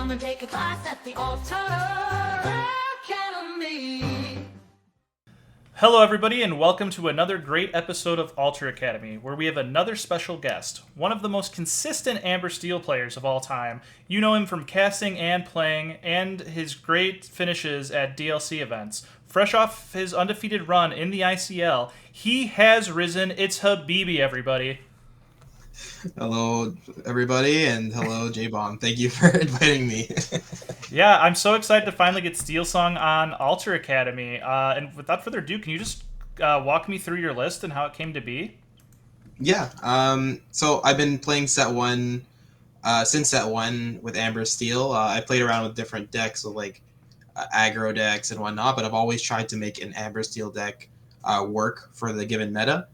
Come and take a class at the Alteration. Hello everybody and welcome to another great episode of Alter Academy, where we have another special guest, one of the most consistent Amber Steel players of all time. You know him from casting and playing, and his great finishes at DLC events. Fresh off his undefeated run in the ICL, he has risen. It's Habibi, everybody. Hello, everybody, and hello, JBaum. Thank you for inviting me. Yeah, I'm so excited to finally get Steel Song on Alter Academy. And without further ado, can you just walk me through your list and how it came to be? Yeah, so I've been playing set one since set one with Amber Steel. I played around with different decks, with like aggro decks and whatnot, but I've always tried to make an Amber Steel deck work for the given meta.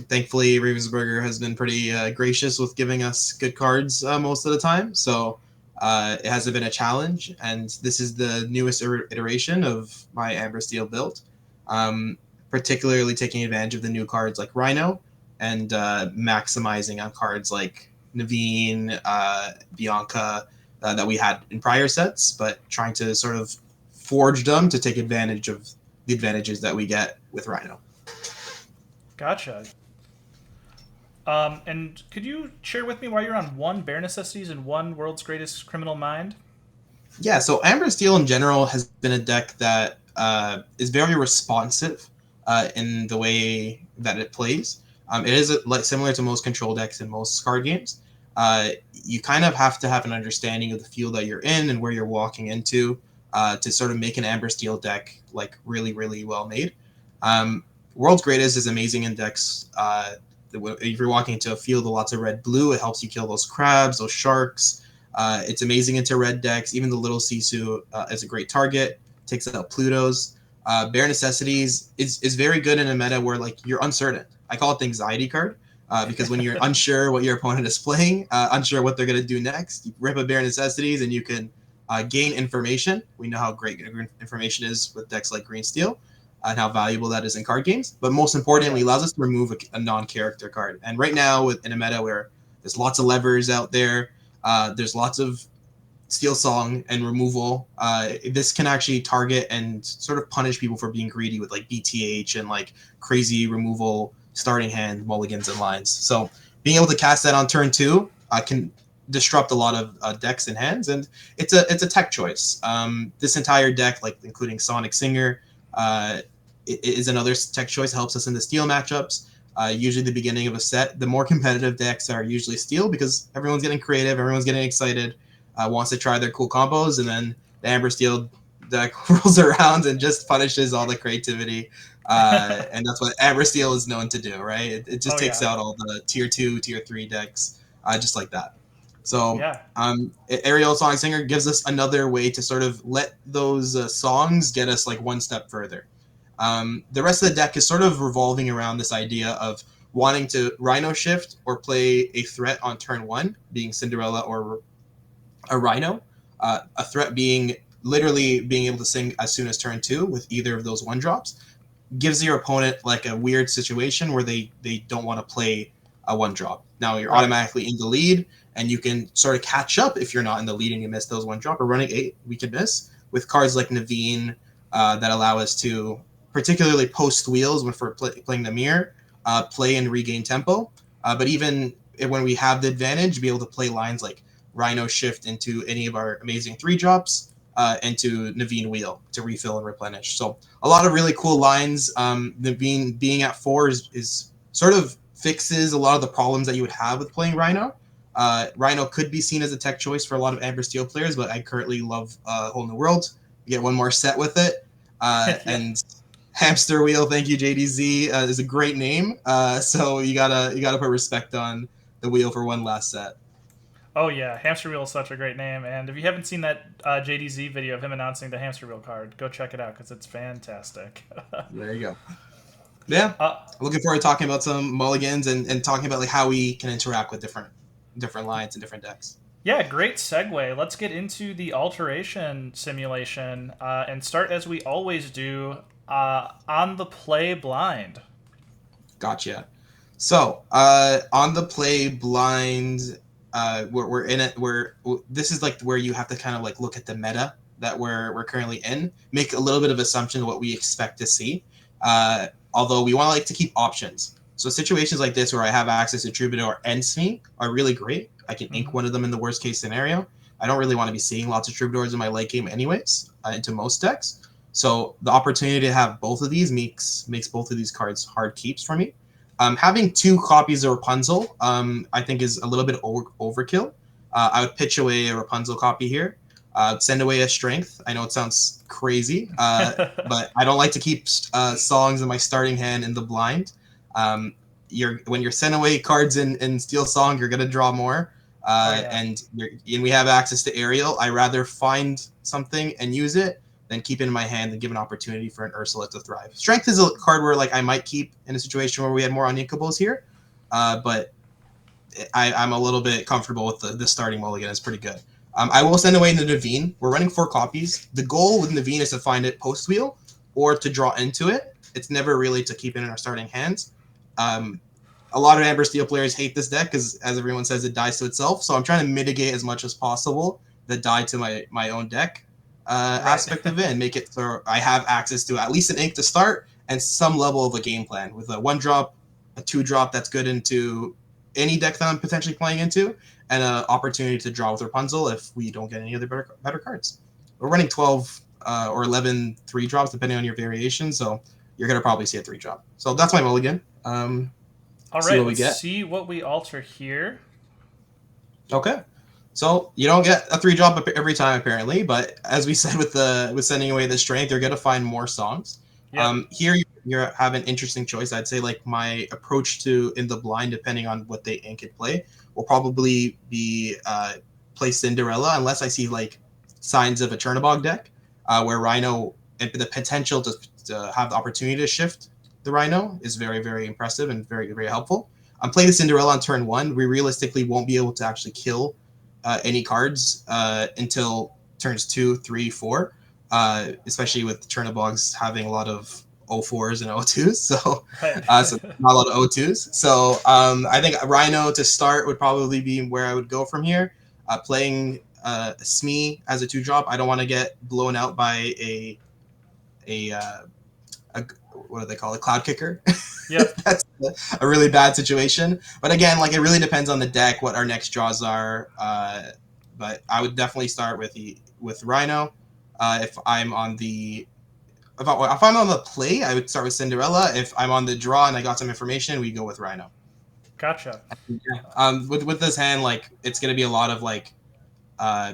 Thankfully, Ravensburger has been pretty gracious with giving us good cards most of the time, so it hasn't been a challenge, and this is the newest iteration of my Amber Steel build, particularly taking advantage of the new cards like Rhino and maximizing on cards like Naveen, Bianca that we had in prior sets, but trying to sort of forge them to take advantage of the advantages that we get with Rhino. Gotcha. And could you share with me why you're on one Bare Necessities and one World's Greatest Criminal Mind? Yeah, so Amber Steel in general has been a deck that is very responsive in the way that it plays. It is like similar to most control decks in most card games. You kind of have to have an understanding of the field that you're in and where you're walking into to sort of make an Amber Steel deck like really, really well made. World's Greatest is amazing in decks. If you're walking into a field with lots of red-blue, it helps you kill those crabs, those sharks. It's amazing into red decks. Even the little Sisu is a great target. Takes out Plutos. Bare Necessities is very good in a meta where like you're uncertain. I call it the anxiety card because when you're unsure what your opponent is playing, unsure what they're going to do next, you rip a Bare Necessities and you can gain information. We know how great information is with decks like Green Steel. And how valuable that is in card games, but most importantly, allows us to remove a non-character card. And right now, in a meta where there's lots of levers out there, there's lots of Steel Song and removal, this can actually target and sort of punish people for being greedy with like BTH and like crazy removal starting hand mulligans and lines. So being able to cast that on turn two can disrupt a lot of decks and hands, and it's a tech choice. This entire deck, like including Sonic Singer, it is another tech choice, helps us in the steel matchups. Usually the beginning of a set, the more competitive decks are usually steel because everyone's getting creative, everyone's getting excited, wants to try their cool combos, and then the Amber Steel deck rolls around and just punishes all the creativity. And that's what Amber Steel is known to do, right? It just takes out all the tier 2, tier 3 decks, just like that. So Aerial Song Singer gives us another way to sort of let those songs get us like one step further. The rest of the deck is sort of revolving around this idea of wanting to Rhino shift or play a threat on turn one, being Cinderella or a Rhino. A threat being literally being able to sing as soon as turn two with either of those one drops. Gives your opponent like a weird situation where they don't want to play a one drop. Now you're automatically in the lead, and you can sort of catch up if you're not in the lead and you miss those one drop, or running 8 we could miss with cards like Naveen that allow us to, particularly post wheels when we're playing the mirror, play and regain tempo. But even when we have the advantage, be able to play lines like Rhino shift into any of our amazing 3 drops, into Naveen wheel to refill and replenish. So a lot of really cool lines. Naveen being at 4 is sort of fixes a lot of the problems that you would have with playing Rhino. Rhino could be seen as a tech choice for a lot of Amber Steel players, but I currently love Whole New World. You get one more set with it. And Hamster Wheel, thank you JDZ, is a great name. So you gotta put respect on the wheel for one last set. Oh yeah, Hamster Wheel is such a great name, and if you haven't seen that JDZ video of him announcing the Hamster Wheel card, go check it out because it's fantastic. There you go. Yeah, looking forward to talking about some mulligans and talking about like how we can interact with different lines and different decks. Yeah, great segue. Let's get into the alteration simulation and start as we always do on the play blind. Gotcha. So on the play blind, we're in it. This is like where you have to kind of like look at the meta that we're currently in, make a little bit of assumption of what we expect to see. Although we want to like to keep options. So situations like this where I have access to Troubadour and Smee are really great. I can ink one of them in the worst case scenario. I don't really want to be seeing lots of Troubadours in my late game anyways, into most decks. So the opportunity to have both of these makes both of these cards hard keeps for me. Having 2 copies of Rapunzel, I think is a little bit overkill. I would pitch away a Rapunzel copy here. Send away a Strength. I know it sounds crazy, but I don't like to keep songs in my starting hand in the blind. When you're sending away cards in Steel Song, you're gonna draw more. And we have access to Aerial. I rather find something and use it than keep it in my hand and give an opportunity for an Ursula to thrive. Strength is a card where like I might keep in a situation where we had more uninkables here, but I'm a little bit comfortable with the starting mulligan. It's pretty good. I will send away the Naveen. We're running 4 copies. The goal with Naveen is to find it post wheel or to draw into it. It's never really to keep it in our starting hands. A lot of Amber Steel players hate this deck because, as everyone says, it dies to itself. So I'm trying to mitigate as much as possible the die to my own deck aspect of it and make it so I have access to at least an ink to start and some level of a game plan with a 1-drop, a 2-drop that's good into any deck that I'm potentially playing into, and an opportunity to draw with Rapunzel if we don't get any other better cards. We're running 12 or 11 3-drops depending on your variation, so you're going to probably see a 3-drop. So that's my mulligan. All right, let's see what we alter here. Okay. So you don't get a 3-drop every time apparently, but as we said with sending away the Strength, you're gonna find more songs. Yep. Here you have an interesting choice. I'd say like my approach to in the blind, depending on what they ink and play, will probably be play Cinderella unless I see like signs of a Chernobog deck where Rhino and the potential to have the opportunity to shift the Rhino is very, very impressive and very, very helpful. I'm playing the Cinderella on turn 1. We realistically won't be able to actually kill any cards until turns 2, 3, 4, especially with Chernobogs having a lot of O4s and O2s, so not a lot of O2s. So I think Rhino to start would probably be where I would go from here. Playing Smee as a 2-drop, I don't want to get blown out by a what do they call it? Cloud Kicker. Yep. That's a really bad situation. But again, like it really depends on the deck, what our next draws are. But I would definitely start with Rhino. If I'm on the play, I would start with Cinderella. If I'm on the draw and I got some information, we go with Rhino. Gotcha. With this hand, like it's gonna be a lot of like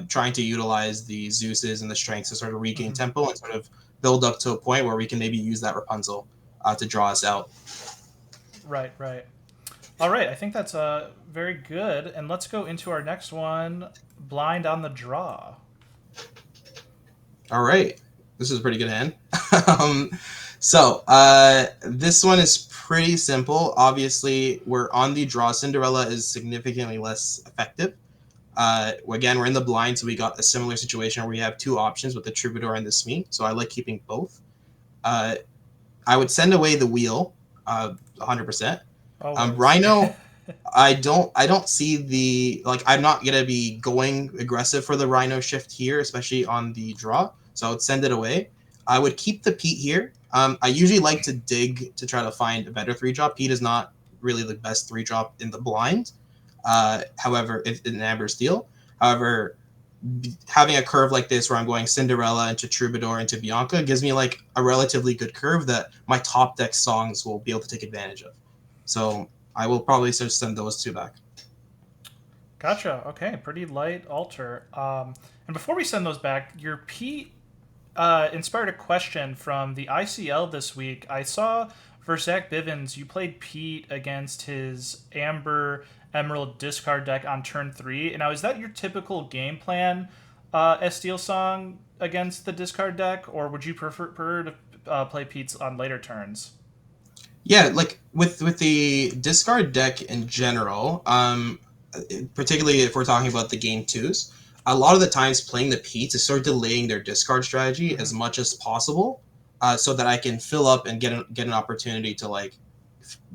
trying to utilize the Zeuses and the Strengths to sort of regain tempo and sort of build up to a point where we can maybe use that Rapunzel to draw us out. Right. All right, I think that's very good. And let's go into our next one, Blind on the Draw. All right. This is a pretty good hand. So this one is pretty simple. Obviously, we're on the draw. Cinderella is significantly less effective. Again, we're in the blind, so we got a similar situation where we have 2 options with the Troubadour and the Smee. So I like keeping both. I would send away the wheel, 100%. Rhino, I don't see the I'm not gonna be going aggressive for the Rhino shift here, especially on the draw. So I would send it away. I would keep the Pete here. I usually like to dig to try to find a better 3-drop. Pete is not really the best 3-drop in the blind. However, it's an Amber Steel. However, having a curve like this where I'm going Cinderella into Troubadour into Bianca gives me like a relatively good curve that my top deck songs will be able to take advantage of. So I will probably just send those 2 back. Gotcha. Okay, pretty light alter. And before we send those back, your Pete inspired a question from the ICL this week. I saw for Zach Bivens, you played Pete against his Amber Emerald discard deck on turn 3. And now, is that your typical game plan as Steel Song against the discard deck, or would you prefer to play Pete's on later turns? Yeah, like with the discard deck in general, particularly if we're talking about the game 2s, a lot of the times playing the Pete's is sort of delaying their discard strategy as much as possible, so that I can fill up and get an opportunity to like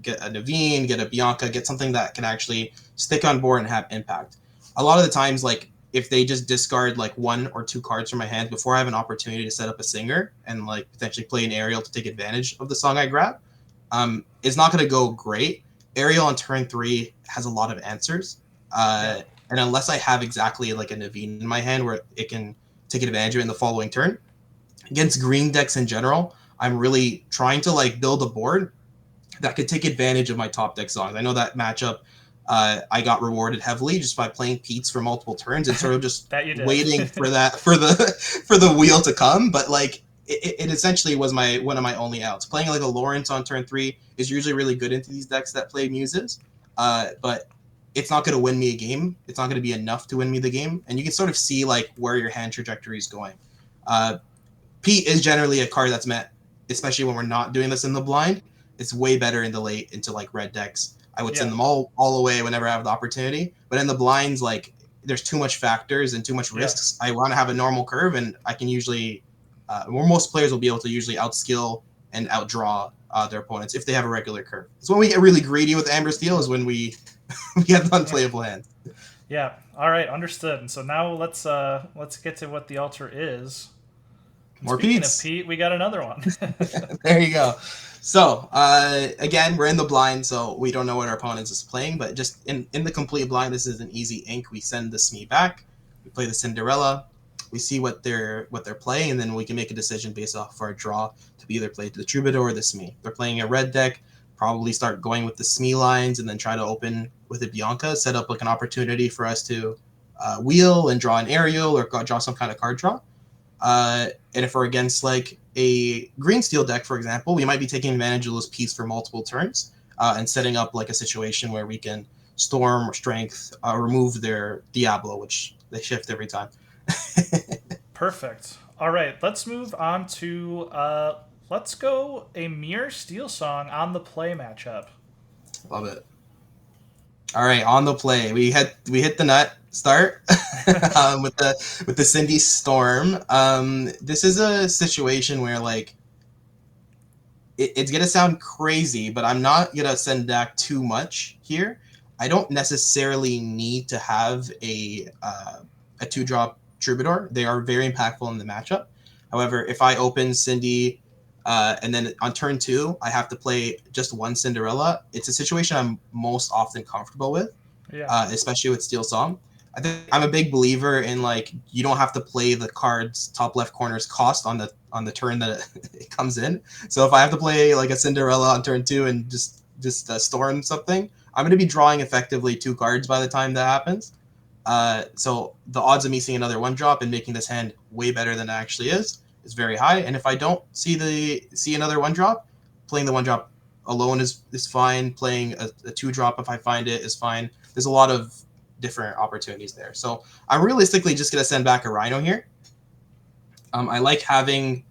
get a Naveen, get a Bianca, get something that can actually stick on board and have impact. a lot of the times, like if they just discard like 1 or 2 cards from my hand before I have an opportunity to set up a singer and like potentially play an aerial to take advantage of the song I grab, it's not going to go great. Aerial on turn 3 has a lot of answers, and unless I have exactly like a Naveen in my hand where it can take advantage of it in the following turn, against green decks in general, I'm really trying to like build a board that could take advantage of my top deck songs. I know that matchup, I got rewarded heavily just by playing Pete's for multiple turns and sort of just waiting for that for the wheel to come. But like it essentially was one of my only outs. Playing like a Lawrence on turn 3 is usually really good into these decks that play muses, but it's not going to win me a game. It's not going to be enough to win me the game, and you can sort of see like where your hand trajectory is going. Pete is generally a card that's meant, especially when we're not doing this in the blind. It's way better in the late into like red decks. I would send them all away whenever I have the opportunity. But in the blinds, like there's too much factors and too much risks. I want to have a normal curve, and I can usually, where most players will be able to usually outskill and outdraw their opponents if they have a regular curve. It's when we get really greedy with Amber Steel is when we have unplayable hands. Yeah. All right. Understood. And so now let's get to what the altar is. More Speaking Pete's. of Pete, we got another one. There you go. So, again, we're in the blind, so we don't know what our opponent is playing, but just in the complete blind, this is an easy ink. We send the Smee back, we play the Cinderella, we see what they're playing, and then we can make a decision based off of our draw to either play the Troubadour or the Smee. They're playing a red deck, probably start going with the Smee lines, and then try to open with a Bianca, set up like an opportunity for us to wheel and draw an aerial or draw some kind of card draw. And if we're against like a green steel deck, for example, we might be taking advantage of those pieces for multiple turns and setting up like a situation where we can storm or strength, remove their Diablo, which they shift every time. Perfect. All right, let's move on to let's go a Mirror Steel Song on the play matchup. Love it. All right, on the play, we hit the nut start with the Cindy Storm. This is a situation where like it's gonna sound crazy, but I'm not gonna send back too much here. I don't necessarily need to have a 2-drop Troubadour. They are very impactful in the matchup. However, if I open Cindy and then on turn 2, I have to play just one Cinderella, it's a situation I'm most often comfortable with, especially with Steel Song. I think I'm a big believer in like you don't have to play the card's top left corner's cost on the turn that it comes in. So if I have to play like a Cinderella on turn 2 and just storm something, I'm going to be drawing effectively 2 cards by the time that happens. So the odds of me seeing another 1-drop and making this hand way better than it actually is very high. And if I don't see another 1-drop, playing the 1-drop alone is fine. Playing a 2-drop if I find it is fine. There's a lot of different opportunities there. So I'm realistically just going to send back a Rhino here. I like having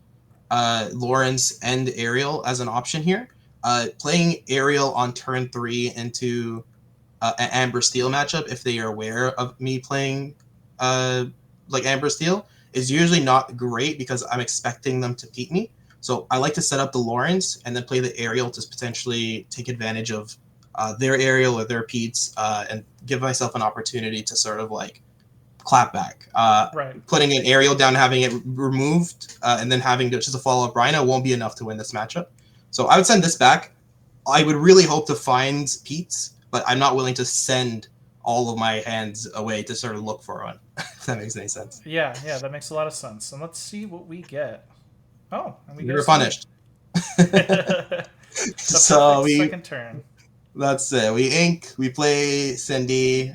Lawrence and Ariel as an option here. Playing Ariel on turn 3 into an Amber Steel matchup, if they are aware of me playing like Amber Steel, is usually not great because I'm expecting them to beat me. So I like to set up the Lawrence and then play the Ariel to potentially take advantage of their Ariel or their Pete's and give myself an opportunity to sort of like clap back. Putting an Ariel down, having it removed, and then having just a follow-up Rhino won't be enough to win this matchup. So I would send this back. I would really hope to find Pete's, but I'm not willing to send all of my hands away to sort of look for one. If that makes any sense. Yeah, that makes a lot of sense. And let's see what we get. Oh, and we were punished. So we second turn. That's it. We ink. We play Cindy.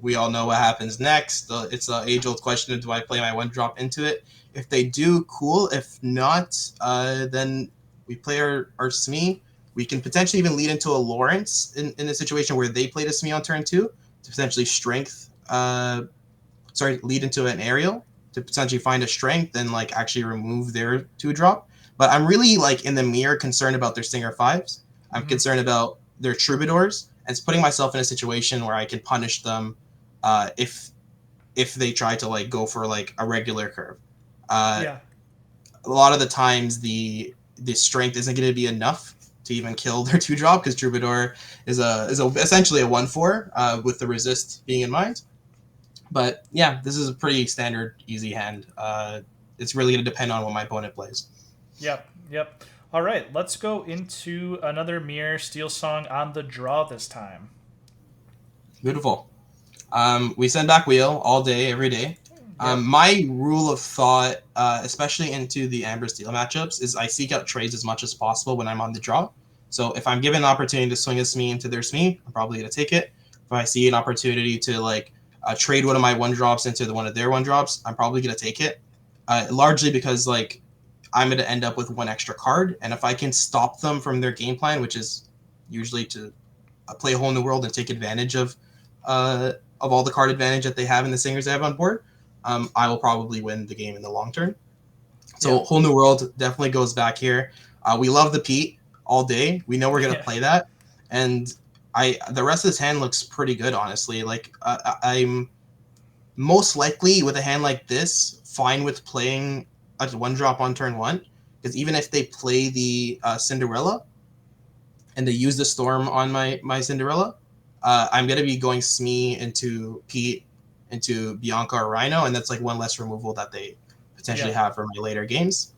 We all know what happens next. It's an age-old question of do I play my 1-drop into it? If they do, cool. If not, then we play our Smee. We can potentially even lead into a Lawrence in a situation where they played a Smee on turn 2 to potentially lead into an Aerial to potentially find a strength and like actually remove their 2-drop. But I'm really like in the mirror concerned about their Stinger 5s. I'm concerned about their Troubadours and it's putting myself in a situation where I can punish them if they try to like go for like a regular curve. A lot of the times the strength isn't going to be enough to even kill their 2-drop, because Troubadour is essentially a 1/4 with the resist being in mind. But yeah, this is a pretty standard easy hand. It's really going to depend on what my opponent plays. Yep. All right, let's go into another Mirror Steel song on the draw this time. Beautiful. We send back Wheel all day, every day. My rule of thought, especially into the Amber Steel matchups, is I seek out trades as much as possible when I'm on the draw. So if I'm given an opportunity to swing a Smee into their Smee, I'm probably going to take it. If I see an opportunity to trade one of my 1-drops into one of their 1-drops, I'm probably going to take it. Largely because I'm going to end up with 1 extra card, and if I can stop them from their game plan, which is usually to play a Whole New World and take advantage of all the card advantage that they have and the singers they have on board, I will probably win the game in the long term. So Whole New World definitely goes back here. We love the Pete all day. We know we're going to play that, and the rest of this hand looks pretty good, honestly. I'm most likely with a hand like this fine with playing a 1-drop on turn 1, because even if they play the Cinderella and they use the Storm on my Cinderella, I'm going to be going Smee into Pete into Bianca or Rhino, and that's 1 less removal that they potentially have for my later games.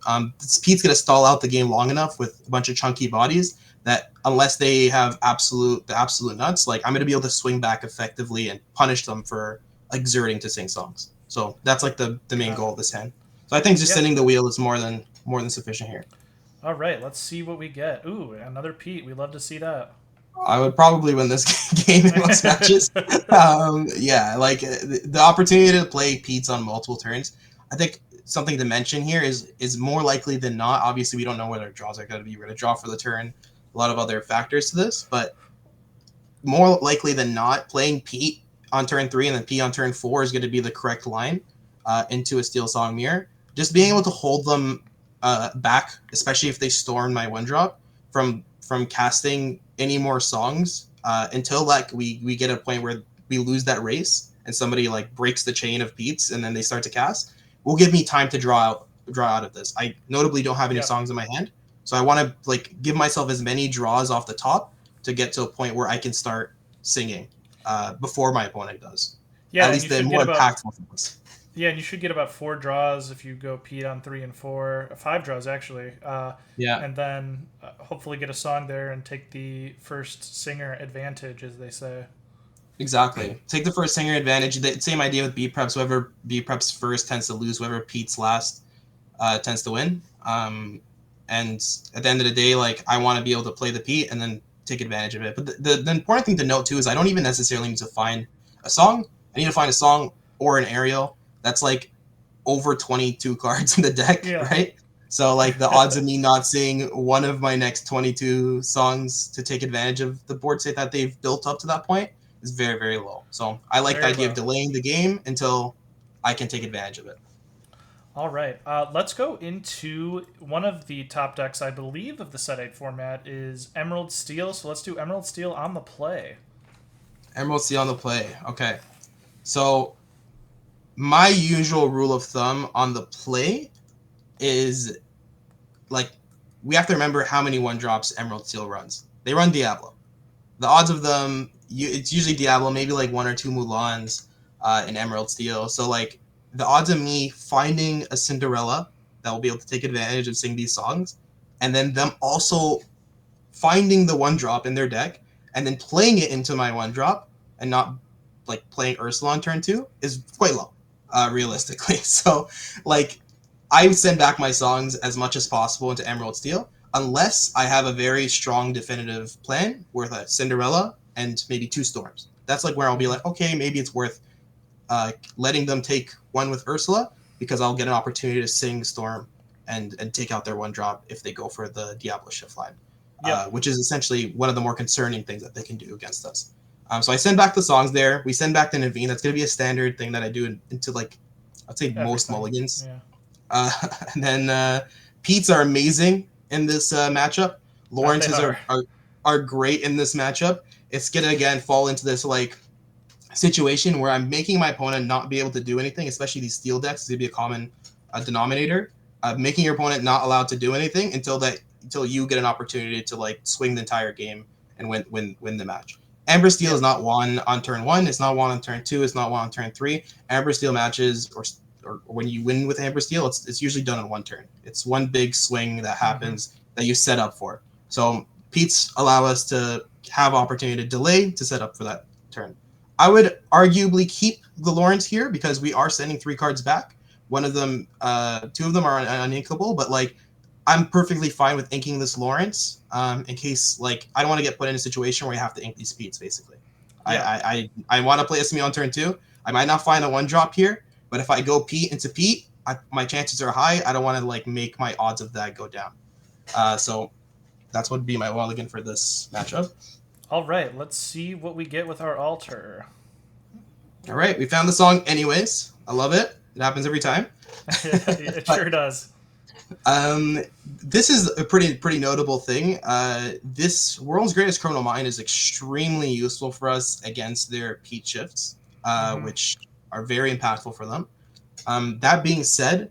Pete's going to stall out the game long enough with a bunch of chunky bodies that unless they have the absolute nuts, I'm going to be able to swing back effectively and punish them for exerting to sing songs. So that's the main goal of this hand. So I think just sending the Wheel is more than sufficient here. All right, let's see what we get. Ooh, another Pete. We love to see that. I would probably win this game in most matches. The opportunity to play Pete's on multiple turns. I think something to mention here is more likely than not. Obviously, we don't know what our draws are going to be. We're going to draw for the turn. A lot of other factors to this, but more likely than not, playing Pete on turn 3 and then Pete on turn 4 is going to be the correct line into a Steel Song Mirror. Just being able to hold them back, especially if they storm my 1-drop, from casting any more songs until we get a point where we lose that race and somebody breaks the chain of Pete's and then they start to cast, will give me time to draw out of this. I notably don't have any songs in my hand, so I want to give myself as many draws off the top to get to a point where I can start singing before my opponent does. At least the more impactful things. Yeah, and you should get about 4 draws if you go Pete on 3 and 4. 5 draws, actually. And then hopefully get a song there and take the first singer advantage, as they say. Exactly. Take the first singer advantage. The same idea with beat preps. Whoever beat preps first tends to lose. Whoever Pete's last tends to win. And at the end of the day, I want to be able to play the Pete and then take advantage of it. But the important thing to note, too, is I don't even necessarily need to find a song. I need to find a song or an aerial that's over 22 cards in the deck, right? So the odds of me not seeing one of my next 22 songs to take advantage of the board state that they've built up to that point is very, very low. So I like the idea of delaying the game until I can take advantage of it. All right, let's go into one of the top decks, I believe, of the Set 8 format is Emerald Steel. So let's do Emerald Steel on the play. Emerald Steel on the play. Okay. So my usual rule of thumb on the play is we have to remember how many 1-drops Emerald Steel runs. They run Diablo. The odds of them, it's usually Diablo, maybe 1 or 2 Mulans in Emerald Steel. So the odds of me finding a Cinderella that will be able to take advantage of sing these songs, and then them also finding the 1-drop in their deck and then playing it into my 1-drop and not playing Ursula on turn 2 is quite low. Realistically. So I send back my songs as much as possible into Emerald Steel unless I have a very strong definitive plan with a Cinderella and maybe 2 Storms. That's where I'll be okay, maybe it's worth letting them take 1 with Ursula because I'll get an opportunity to sing Storm and take out their 1-drop if they go for the Diablo Shift line, which is essentially one of the more concerning things that they can do against us. So I send back the songs there. We send back the Naveen. That's going to be a standard thing that I do into I'd say most mulligans. Yeah. And then Pete's are amazing in this matchup. Lawrence's are great in this matchup. It's going to, again, fall into this situation where I'm making my opponent not be able to do anything, especially these steel decks. It's going to be a common denominator. Making your opponent not allowed to do anything until until you get an opportunity to like swing the entire game and win the match. Amber Steel is not won on turn 1. It's not won on turn 2. It's not won on turn 3. Amber Steel matches, or when you win with Amber Steel, it's usually done on one turn. It's one big swing that happens that you set up for. So Peats allow us to have opportunity to delay to set up for that turn. I would arguably keep the Lawrence here because we are sending 3 cards back. One of them, 2 of them are uninkable, but like I'm perfectly fine with inking this Lawrence in case like I don't want to get put in a situation where you have to ink these Peats basically. Yeah. I want to play SME on turn 2. I might not find a 1-drop here, but if I go Pete into Pete, my chances are high. I don't want to like make my odds of that go down. So that's what would be my mulligan for this matchup. All right, let's see what we get with our altar. All right, we found the song anyways. I love it. It happens every time. It sure does. This is a pretty notable thing. This World's Greatest Criminal Mind is extremely useful for us against their Pete shifts, which are very impactful for them. That being said,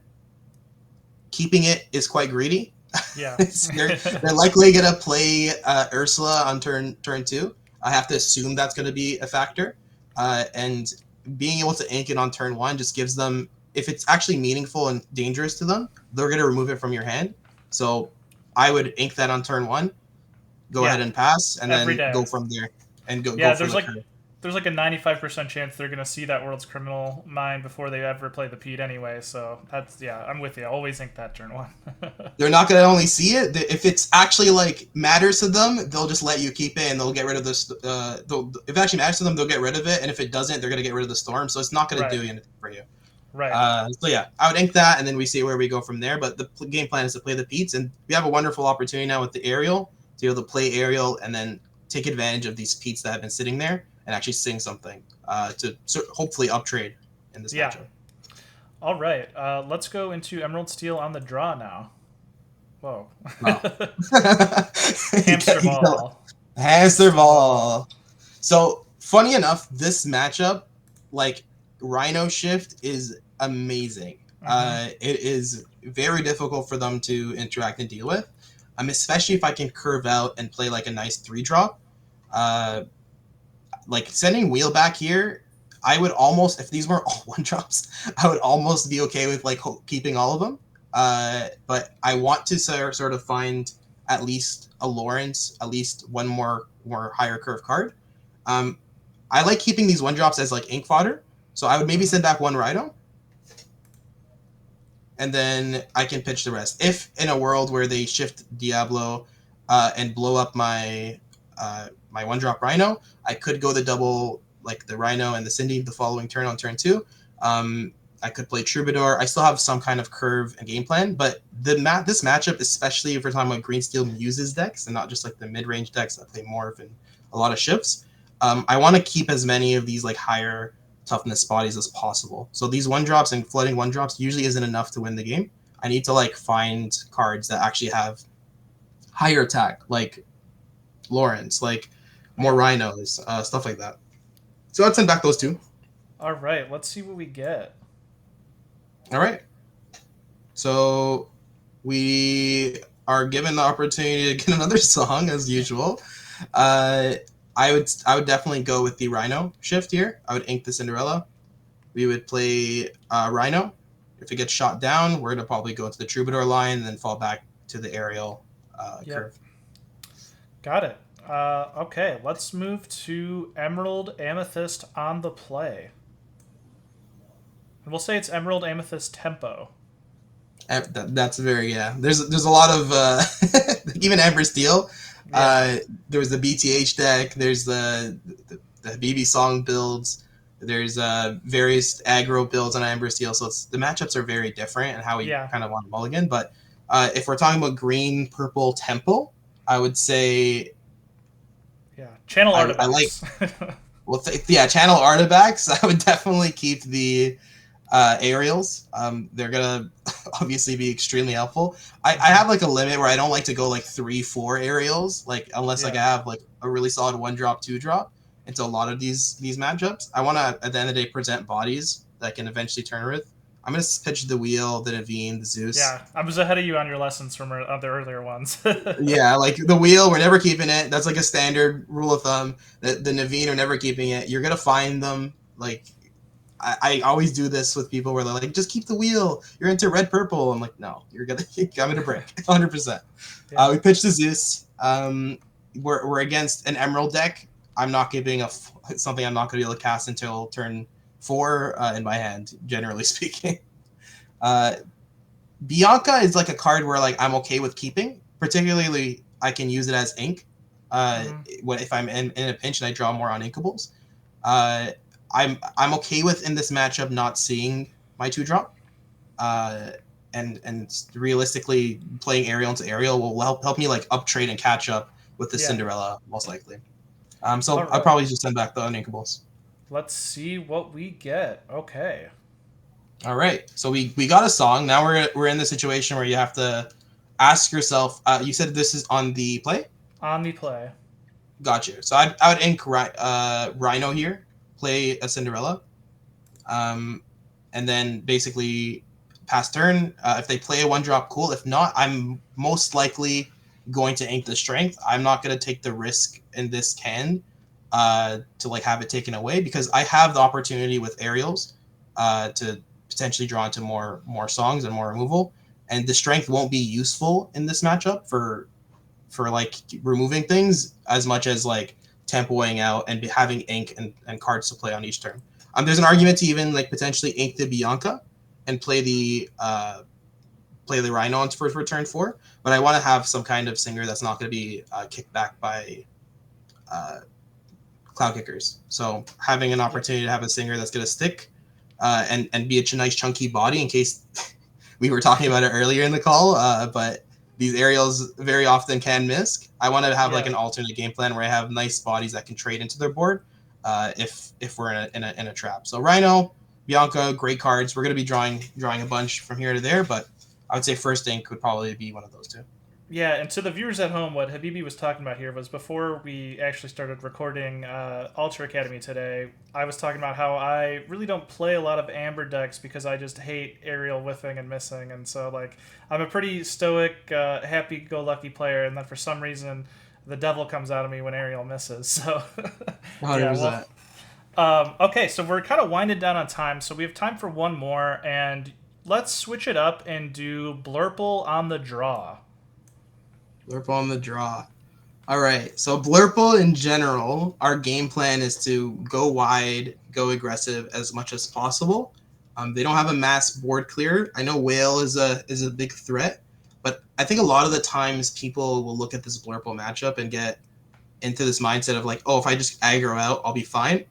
keeping it is quite greedy. Yeah. they're likely gonna play Ursula on turn 2. I have to assume that's gonna be a factor. And being able to ink it on turn 1 just gives them, if it's actually meaningful and dangerous to them, they're gonna remove it from your hand. So I would ink that on turn 1, go ahead and pass, and then go from there and go. Yeah, go there's like a 95% chance they're gonna see that World's Criminal Mind before they ever play the Pete anyway. So that's I'm with you. Always ink that turn 1. They're not gonna only see it if it's actually like matters to them. They'll just let you keep it and they'll get rid of this. If it actually matters to them, they'll get rid of it, and if it doesn't, they're gonna get rid of the storm. So it's not gonna do anything for you. Right. So yeah, I would ink that, and then we see where we go from there. But the game plan is to play the Peats, and we have a wonderful opportunity now with the aerial to be able to play aerial and then take advantage of these Peats that have been sitting there and actually sing something to hopefully uptrade in this matchup. All right, let's go into Emerald Steel on the draw now. Whoa. Hamster Ball. Hamster Ball. So, funny enough, this matchup, like, Rhino Shift is amazing. It is very difficult for them to interact and deal with, especially if I can curve out and play, like, a nice 3-drop. Like, sending Wheel back here, I would almost, if these were all 1-drops, I would almost be okay with, like, keeping all of them. But I want to sort of find at least a Lawrence, at least one more higher curve card. I like keeping these 1-drops as, like, ink fodder. So I would maybe send back 1 Rhino. And then I can pitch the rest. If in a world where they shift Diablo and blow up my 1-drop Rhino, I could go the double, like the Rhino and the Cindy the following turn on turn 2. I could play Troubadour. I still have some kind of curve and game plan, but this matchup, especially if we're talking about Green Steel Muses decks and not just like the mid-range decks that play Morph and a lot of shifts, I want to keep as many of these like higher toughness bodies as possible. So these 1-drops and flooding 1-drops usually isn't enough to win the game. I need to like find cards that actually have higher attack, like Lawrence, like more Rhinos, stuff like that. So I'd send back those 2. All right, let's see what we get. All right. So we are given the opportunity to get another song as usual. I would definitely go with the Rhino shift here. I would ink the Cinderella. We would play Rhino. If it gets shot down, we're gonna probably go into the Troubadour line and then fall back to the aerial curve. Got it. Okay, let's move to Emerald Amethyst on the play. And we'll say it's Emerald Amethyst Tempo. That's very, There's a lot of even Amber Steel. There's the BTH deck. There's the Habibi song builds. There's various aggro builds on Amber Steel. So the matchups are very different and how we kind of want to mulligan. But if we're talking about green, purple, Tempo, I would say... Channel Artifacts. I like... Channel Artifacts. I would definitely keep the aerials. They're going to obviously be extremely helpful. I have like a limit where I don't like to go like 3-4 aerials, like unless like I have like a really solid 1-drop, 2-drop into a lot of these matchups. I want to, at the end of the day, present bodies that I can eventually turn with. I'm gonna pitch the wheel, the Naveen, the Zeus. Yeah, I was ahead of you on your lessons from the earlier ones. Yeah, like the wheel, we're never keeping it. That's like a standard rule of thumb. The Naveen are never keeping it. You're gonna find them. Like I always do this with people where they're like, just keep the wheel. You're into red purple. I'm like, no, you're gonna I'm gonna break 100%. Yeah. We pitched the Zeus. We're against an Emerald deck. I'm not giving something I'm not gonna be able to cast until turn 4 in my hand. Generally speaking, Bianca is like a card where like I'm okay with keeping. Particularly, I can use it as ink. If I'm in a pinch and I draw more on inkables. I'm okay with in this matchup not seeing my 2-drop. And realistically playing Ariel into Ariel will help me like up trade and catch up with the Cinderella most likely. So All right. I'll probably just send back the uninkables. Let's see what we get. Okay. All right. So we got a song. Now we're in the situation where you have to ask yourself. You said this is on the play. On the play. Gotcha. So I would ink Rhino here, play a Cinderella, and then basically pass turn. If they play a 1-drop, cool. If not, I'm most likely going to ink the Strength. I'm not going to take the risk in this can to like have it taken away because I have the opportunity with Aerials to potentially draw into more songs and more removal. And the Strength won't be useful in this matchup for like removing things as much as like tempoing out and having ink and cards to play on each turn. There's an argument to even like potentially ink the Bianca and play the Rhino on for turn 4, but I want to have some kind of singer that's not going to be kicked back by Cloud Kickers. So having an opportunity to have a singer that's going to stick and be a nice chunky body in case we were talking about it earlier in the call, but these Aerials very often can miss. I want to have like an alternate game plan where I have nice bodies that can trade into their board if we're in a trap. So Rhino, Bianca, great cards. We're going to be drawing a bunch from here to there, but I would say first ink would probably be one of those two. Yeah, and to the viewers at home, what Habibi was talking about here was before we actually started recording Ultra Academy today, I was talking about how I really don't play a lot of Amber decks because I just hate aerial whiffing and missing, and so like I'm a pretty stoic, happy-go-lucky player, and then for some reason the devil comes out of me when aerial misses. So 100%. Okay, so we're kind of winding down on time, so we have time for one more, and let's switch it up and do Blurple on the draw. Blurple on the draw. All right. So Blurple in general, our game plan is to go wide, go aggressive as much as possible. They don't have a mass board clear. I know Whale is a big threat, but I think a lot of the times people will look at this Blurple matchup and get into this mindset of like, oh, if I just aggro out, I'll be fine.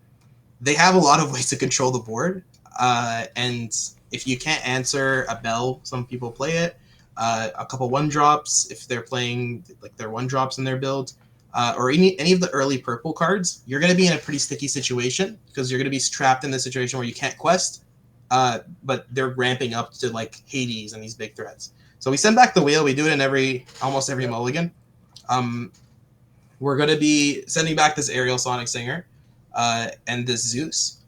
They have a lot of ways to control the board, and if you can't answer a bell, some people play it. A couple 1-drops if they're playing like their 1-drops in their build, or any of the early purple cards, you're going to be in a pretty sticky situation because you're going to be trapped in the situation where you can't quest, but they're ramping up to like Hades and these big threats. So we send back the wheel. We do it in almost every mulligan. We're going to be sending back this Aerial Sonic Singer and this Zeus.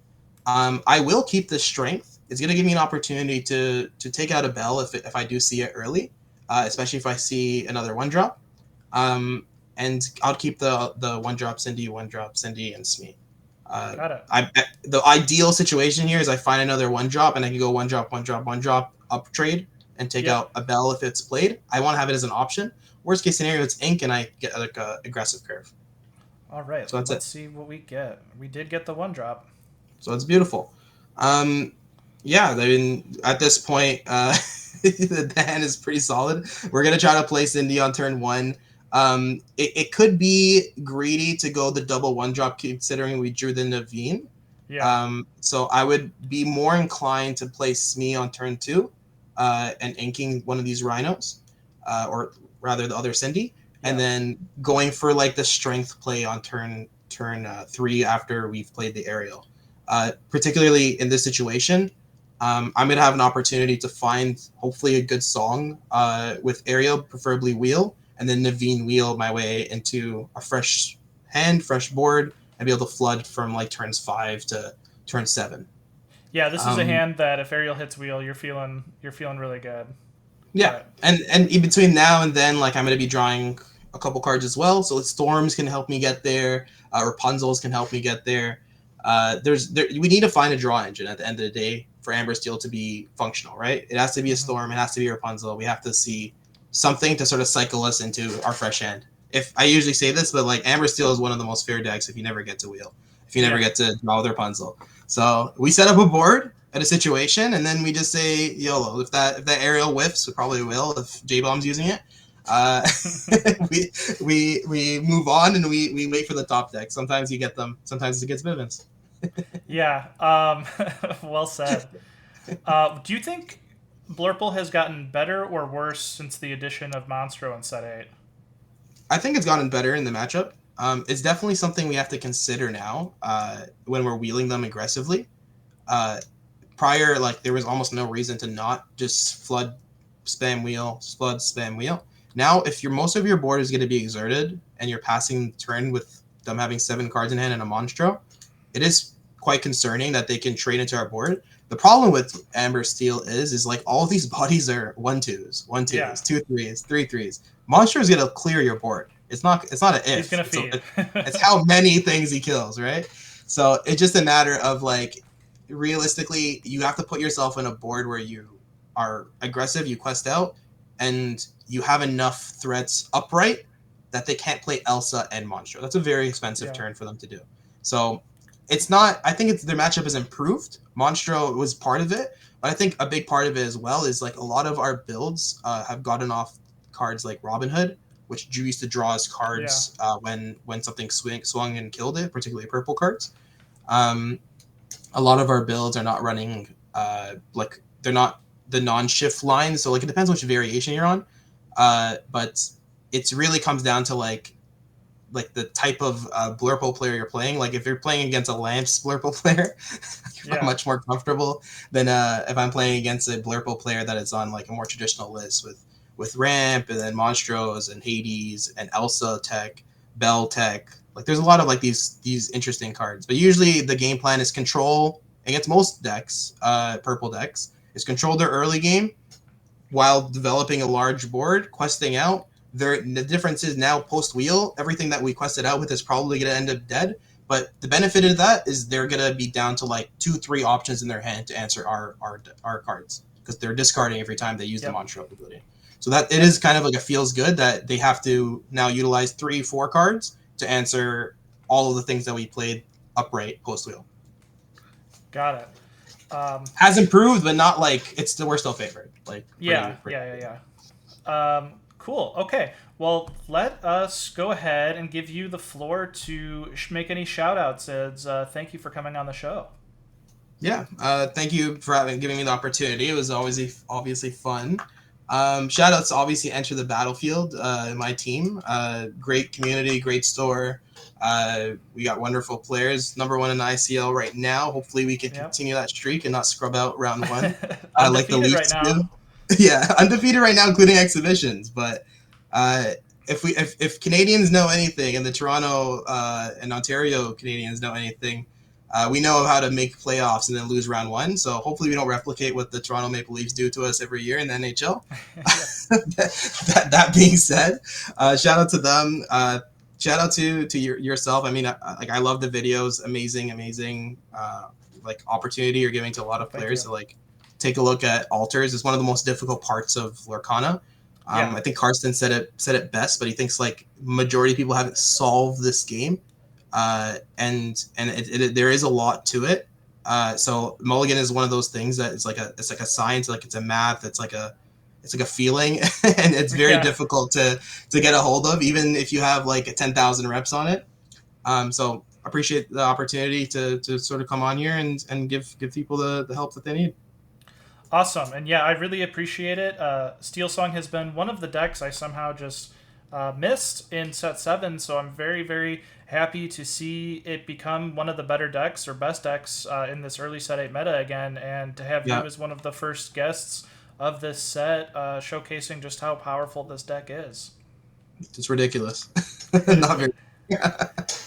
I will keep the Strength. It's going to give me an opportunity to take out a bell if I do see it early, especially if I see another 1-drop. And I'll keep the 1-drop Cindy, 1-drop Cindy, and Smee. Got it. The ideal situation here is I find another 1-drop and I can go 1-drop, 1-drop, 1-drop up trade and take out a bell if it's played. I want to have it as an option. Worst case scenario, it's ink and I get like a aggressive curve. All right, so let's see what we get. We did get the 1-drop. So it's beautiful. Yeah, I mean, at this point, the hand is pretty solid. We're going to try to play Cindy on turn 1. It could be greedy to go the double 1-drop considering we drew the Naveen. Yeah. So I would be more inclined to play Smee on turn 2 and inking one of these Rhinos, or rather the other Cindy, and then going for like the Strength play on turn 3 after we've played the Aerial. Particularly in this situation, I'm going to have an opportunity to find hopefully a good song with Aerial, preferably Wheel, and then Naveen Wheel my way into a fresh hand, fresh board, and be able to flood from like turns 5 to turn 7. Yeah, this is a hand that if Ariel hits wheel, you're feeling really good. Yeah, But, and in between now and then, like I'm going to be drawing a couple cards as well. So storms can help me get there. Rapunzels can help me get there. We need to find a draw engine at the end of the day for Amber Steel to be functional, right? It has to be a storm. It has to be a Rapunzel. We have to see something to sort of cycle us into our fresh hand. If I usually say this, but like Amber Steel is one of the most fair decks if you never get to wheel, if you never get to draw with Rapunzel. So we set up a board at a situation, and then we just say YOLO. If that aerial whiffs, we probably will if JBaum's using it. We move on and we wait for the top deck. Sometimes you get them. Sometimes it gets Vivens. Yeah. Well said. Do you think Blurple has gotten better or worse since the addition of Monstro in set 8? I think it's gotten better in the matchup. It's definitely something we have to consider now when we're wheeling them aggressively. Prior, like there was almost no reason to not just flood, spam wheel, flood, spam wheel. Now, if most of your board is going to be exerted and you're passing the turn with them having 7 cards in hand and a Monstro, it is quite concerning that they can trade into our board. The problem with Amber Steel is like all of these bodies are 1/2s, 1/2s, Yeah. 2/3s, 3/3s. Monstro is going to clear your board. It's not an if. He's going to feed. It's how many things he kills, right? So it's just a matter of like, realistically, you have to put yourself in a board where you are aggressive, you quest out, and you have enough threats upright that they can't play Elsa and Monstro. That's a very expensive turn for them to do. So it's not. I think their matchup is improved. Monstro was part of it, but I think a big part of it as well is like a lot of our builds have gotten off cards like Robin Hood, which used to draw as cards when something swung and killed it, particularly purple cards. A lot of our builds are not running like they're not the non-shift lines, so like it depends which variation you're on. But it really comes down to like the type of Blurple player you're playing. Like if you're playing against a Lamps Blurple player, you're much more comfortable than if I'm playing against a Blurple player that is on like a more traditional list with Ramp and then Monstros and Hades and Elsa tech, Bell tech. Like there's a lot of like these interesting cards. But usually the game plan is control against most decks, purple decks, is control their early game while developing a large board, questing out. The difference is now post-wheel, everything that we quested out with is probably going to end up dead. But the benefit of that is they're going to be down to like 2-3 options in their hand to answer our cards because they're discarding every time they use the Monstro ability. So that it is kind of like a feels good that they have to now utilize 3-4 cards to answer all of the things that we played upright post-wheel. Got it. Has improved, but not like we're still favored. Like Cool. Okay. Well, let us go ahead and give you the floor to make any shout outs. Thank you for coming on the show. Yeah. Thank you for giving me the opportunity. It was always obviously fun. Shout outs to obviously Enter the Battlefield, my team. Great community, great store. We got wonderful players. Number 1 in ICL right now. Hopefully we can continue that streak and not scrub out round 1. Like the Leafs do. Yeah, undefeated right now, including exhibitions. But if Canadians know anything, and the Toronto and Ontario Canadians know anything, we know how to make playoffs and then lose round 1. So hopefully we don't replicate what the Toronto Maple Leafs do to us every year in the NHL. that being said, shout out to them. Shout out to yourself. I mean, I love the videos. Amazing like opportunity you're giving to a lot of players to like take a look at alters. It's one of the most difficult parts of Lorcana. I think Karsten said it best, but he thinks like majority of people haven't solved this game. And there is a lot to it. So Mulligan is one of those things that it's like a science, like it's a math, it's like a feeling, and it's very difficult to get a hold of, even if you have like 10,000 reps on it. So appreciate the opportunity to sort of come on here and give people the help that they need. Awesome. And I really appreciate it. Steel Song has been one of the decks I somehow just missed in set 7, so I'm very, very happy to see it become one of the better decks or best decks in this early set 8 meta again, and to have you as one of the first guests of this set showcasing just how powerful this deck is. It's ridiculous. Not very.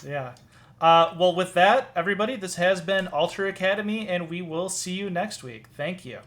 Yeah. Well, with that, everybody, this has been Alter Academy, and we will see you next week. Thank you.